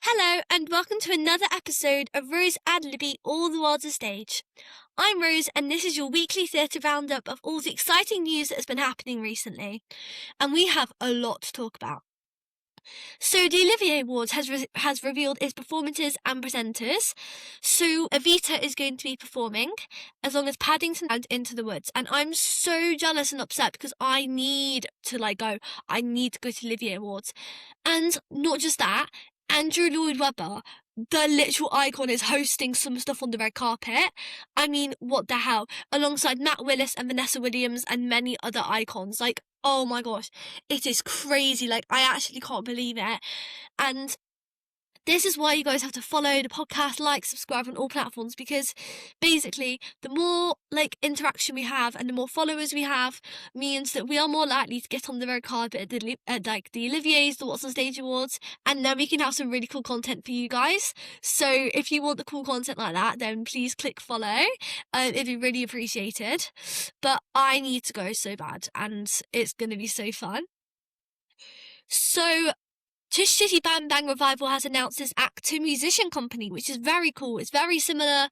Hello, and welcome to another episode of Rose and Libby All the World's a Stage. I'm Rose, and this is your weekly theatre roundup of all the exciting news that has been happening recently. And we have a lot to talk about. So the Olivier Awards has revealed its performances and presenters. So Evita is going to be performing, as long as Paddington and Into the Woods. And I'm so jealous and upset because I need to go. I need to go to Olivier Awards. And not just that, Andrew Lloyd Webber, the literal icon, is hosting some stuff on the red carpet. I mean, what the hell? Alongside Matt Willis and Vanessa Williams and many other icons. Oh my gosh, it is crazy. I actually can't believe it. And this is why you guys have to follow the podcast, subscribe on all platforms, because basically the more interaction we have and the more followers we have means that we are more likely to get on the red carpet at the Olivier's, the What's on Stage Awards, and then we can have some really cool content for you guys. So if you want the cool content like that, then please click follow. It'd be really appreciated. But I need to go so bad, and it's going to be so fun. So Tush City Bang Bang Revival has announced its actor musician company, which is very cool. It's very similar.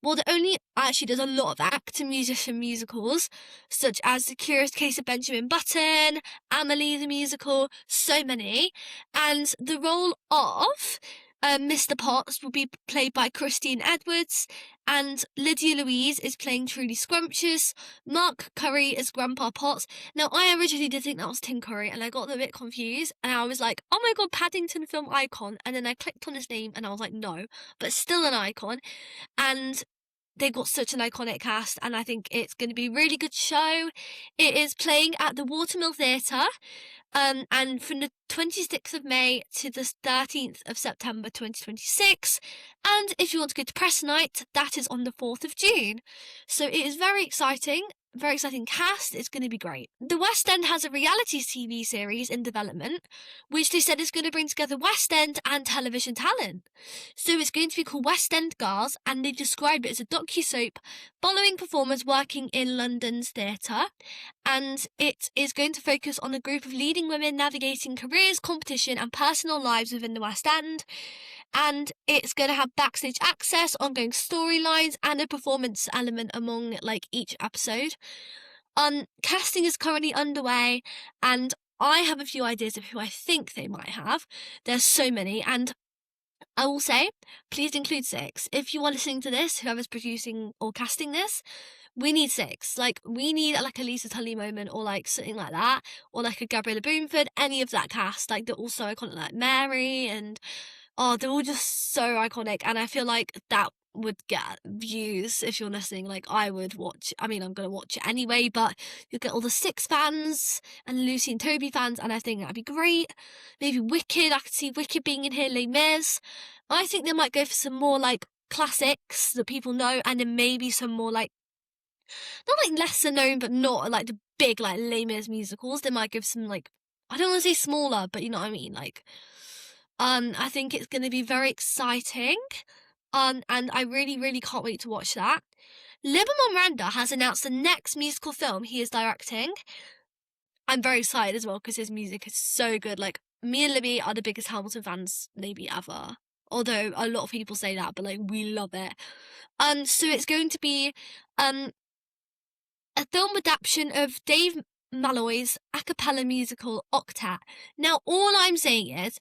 Well, there's a lot of actor musician musicals, such as The Curious Case of Benjamin Button, Amelie the Musical, so many. And the role of Mr. Potts will be played by Christine Edwards, and Lydia Louise is playing Trudy Scrumptious. Mark Curry is Grandpa Potts. Now, I originally did think that was Tim Curry, and I got a bit confused, and I was like, oh my god, Paddington film icon, and then I clicked on his name, and I was like, no, but still an icon. And they've got such an iconic cast, and I think it's going to be a really good show. It is playing at the Watermill Theatre, and from the 26th of May to the 13th of September 2026. And if you want to go to press night, that is on the 4th of June. So it is very exciting cast. It's going to be great. The West End has a reality TV series in development, which they said is going to bring together West End and television talent. So it's going to be called West End Girls, and they described it as a docu-soap following performers working in London's theatre. And it is going to focus on a group of leading women navigating careers, competition, and personal lives within the West End. And it's going to have backstage access, ongoing storylines, and a performance element among each episode. Casting is currently underway, and I have a few ideas of who I think they might have. There's so many, and I will say, please include 6. If you are listening to this, whoever's producing or casting this, we need 6. We need a Lisa Tully moment, or something like that, or a Gabriella Boomford, any of that cast. They're all so iconic, like Mary, and they're all just so iconic, and I feel like that would get views if you're listening. I would watch. I mean, I'm gonna watch it anyway, but you'll get all the 6 fans and Lucy and Toby fans, and I think that'd be great. Maybe Wicked. I could see Wicked being in here. Les Mis. I think they might go for some more classics that people know, and then maybe some more not lesser known, but not the big Les Mis musicals. They might give some I don't want to say smaller, but you know what I mean. I think it's going to be very exciting. And I really, really can't wait to watch that. Lin-Manuel Miranda has announced the next musical film he is directing. I'm very excited as well because his music is so good. Me and Libby are the biggest Hamilton fans maybe ever. Although a lot of people say that, but we love it. So it's going to be a film adaptation of Dave Malloy's a cappella musical Octet. Now, all I'm saying is,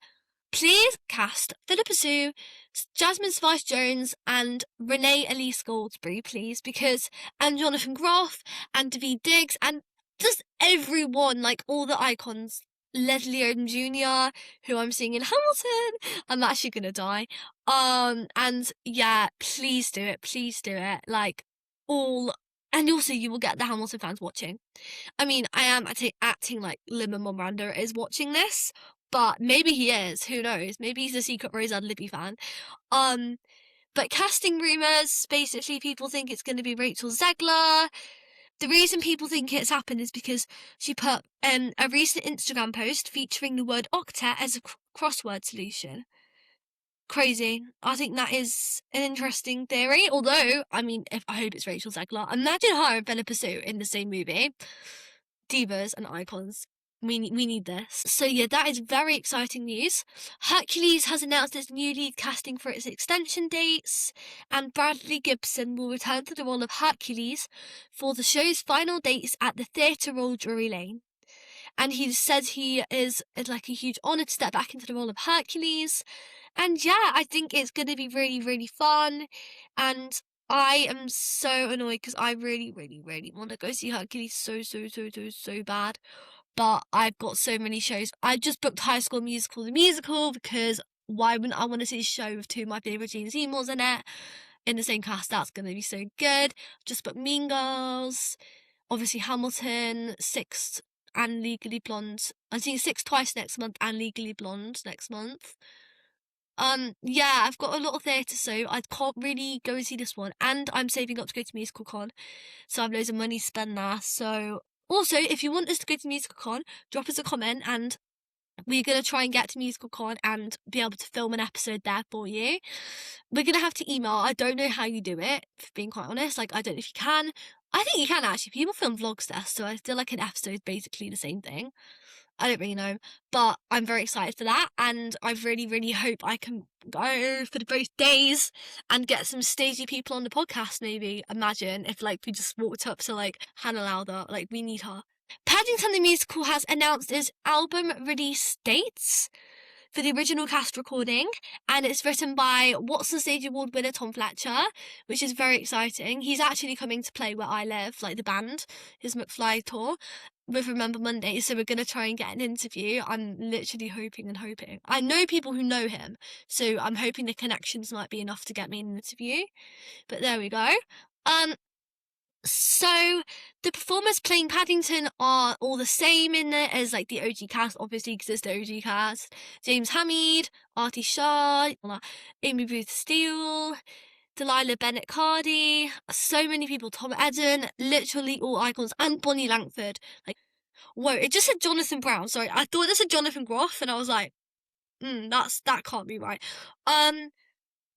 please cast Philippa Sue, Jasmine Spice Jones, and Renee Elise Goldsberry, please, and Jonathan Groff, and Daveed Diggs, and just everyone, all the icons. Leslie Odom Jr., who I'm seeing in Hamilton. I'm actually gonna die. And yeah, please do it. And also you will get the Hamilton fans watching. I mean, I am acting like Lin-Manuel Miranda is watching this, but maybe he is. Who knows? Maybe he's a secret Rose and Libby fan. But casting rumours, basically people think it's going to be Rachel Zegler. The reason people think it's happened is because she put a recent Instagram post featuring the word octet as a crossword solution. Crazy. I think that is an interesting theory. Although, I mean, I hope it's Rachel Zegler. Imagine her and Philippa Sue in the same movie. Divas and icons. we need this. So yeah, that is very exciting news. Hercules has announced its new lead casting for its extension dates, and Bradley Gibson will return to the role of Hercules for the show's final dates at the Theatre Royal Drury Lane. And he says he is like a huge honour to step back into the role of Hercules. And yeah, I think it's going to be really, really fun. And I am so annoyed because I really, really, really want to go see Hercules so bad. But I've got so many shows. I just booked High School Musical, the musical, because why wouldn't I want to see a show with two of my favourite Gene Seymours in it? In the same cast, that's going to be so good. Just booked Mean Girls, obviously Hamilton, Six, and Legally Blonde. I'm seeing Six twice next month and Legally Blonde next month. Yeah, I've got a lot of theatre, so I can't really go and see this one. And I'm saving up to go to Musical Con, so I have loads of money to spend there. So also, if you want us to go to Musical Con, drop us a comment and we're going to try and get to Musical Con and be able to film an episode there for you. We're going to have to email. I don't know how you do it, for being quite honest. Like, I don't know if you can. I think you can, actually. People film vlogs there, so I feel like an episode is basically the same thing. I don't really know, but I'm very excited for that, and I really, really hope I can go for both days and get some stagey people on the podcast, maybe. Imagine if, like, we just walked up to, like, Hannah Lauder, like, we need her. Paddington the Musical has announced its album release dates for the original cast recording, and it's written by Watson Stage Award winner Tom Fletcher, which is very exciting. He's actually coming to play where I live, like the band, his McFly tour, with Remember Monday, so we're going to try and get an interview. I'm literally hoping and hoping. I know people who know him, so I'm hoping the connections might be enough to get me an interview, but there we go. So the performers playing Paddington are all the same in there as like the OG cast, obviously, because it's the OG cast. James Hamid, Artie Shaw, Amy Booth Steele, Delilah Bennett Cardy, so many people, Tom Eden, literally all icons, and Bonnie Langford. Like, whoa, it just said Jonathan Brown. Sorry, I thought it said Jonathan Groff, and I was like, that can't be right.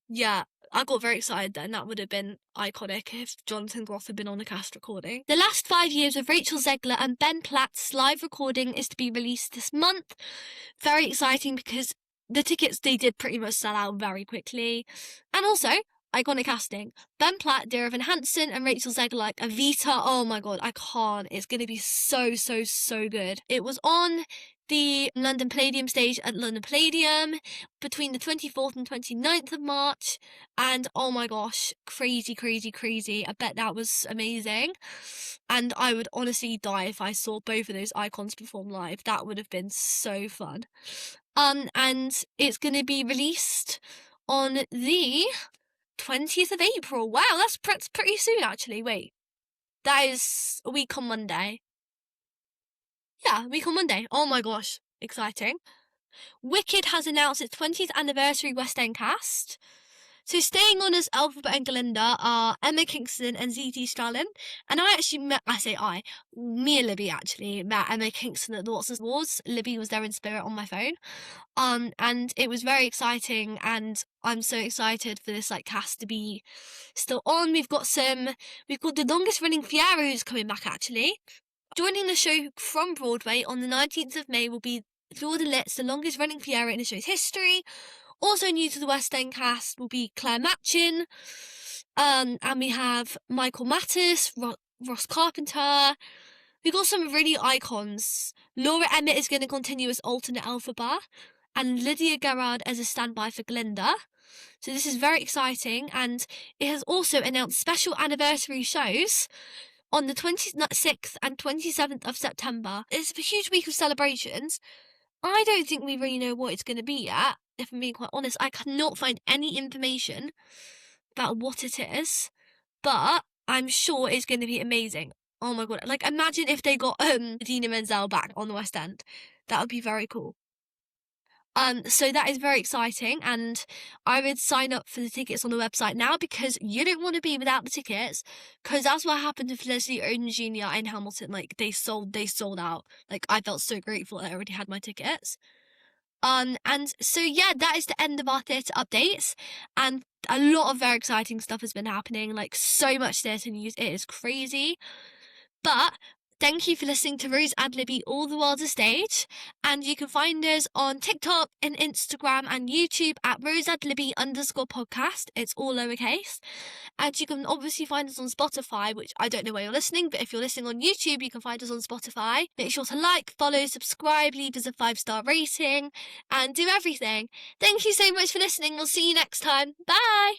Yeah, I got very excited then. That would have been iconic if Jonathan Groff had been on the cast recording. The last 5 years of Rachel Zegler and Ben Platt's live recording is to be released this month. Very exciting because the tickets, they did pretty much sell out very quickly. And also, iconic casting. Ben Platt, Dear Evan Hansen, and Rachel Zegler like Evita. Oh my god, I can't. It's going to be so good. It was on the London Palladium stage at London Palladium between the 24th and 29th of March, and oh my gosh, crazy. I bet that was amazing, and I would honestly die if I saw both of those icons perform live. That would have been so fun. And it's going to be released on the 20th of April. Wow, that's pretty soon, actually. Wait, that is a week on Monday. Yeah, a week on Monday. Oh my gosh, exciting. Wicked has announced its 20th anniversary West End cast. So staying on as Elphaba and Glinda are Emma Kingston and Z.T. Stalin. And me and Libby actually met Emma Kingston at the Watsons Awards. Libby was there in spirit on my phone. And it was very exciting, and I'm so excited for this like cast to be still on. We've got the longest running Fieros coming back actually. Joining the show from Broadway on the 19th of May will be Fleur de Lis, the longest running Fiero in the show's history. Also new to the West End cast will be Claire Matchin. And we have Michael Mattis, Ross Carpenter. We've got some really icons. Laura Emmett is going to continue as alternate Elphaba, and Lydia Garrard as a standby for Glinda. So this is very exciting, and it has also announced special anniversary shows on the 26th and 27th of September. It's a huge week of celebrations. I don't think we really know what it's going to be yet, if I'm being quite honest. I cannot find any information about what it is, but I'm sure it's going to be amazing. Oh my god, like imagine if they got Idina Menzel back on the West End. That would be very cool. So that is very exciting, and I would sign up for the tickets on the website now because you don't want to be without the tickets, because that's what happened with Leslie Odom Jr. in Hamilton. Like they sold out. Like I felt so grateful I already had my tickets. And so yeah, that is the end of our theatre updates, and a lot of very exciting stuff has been happening. Like so much theatre news, it is crazy. But Thank you for listening to Rose Adlibby All the World's a Stage, and you can find us on TikTok and Instagram and YouTube at roseadlibby_podcast. It's all lowercase. And you can obviously find us on Spotify, which I don't know where you're listening, but if you're listening on YouTube, you can find us on Spotify. Make sure to like, follow, subscribe, leave us a 5-star rating, and do everything. Thank you so much for listening. We'll see you next time. Bye!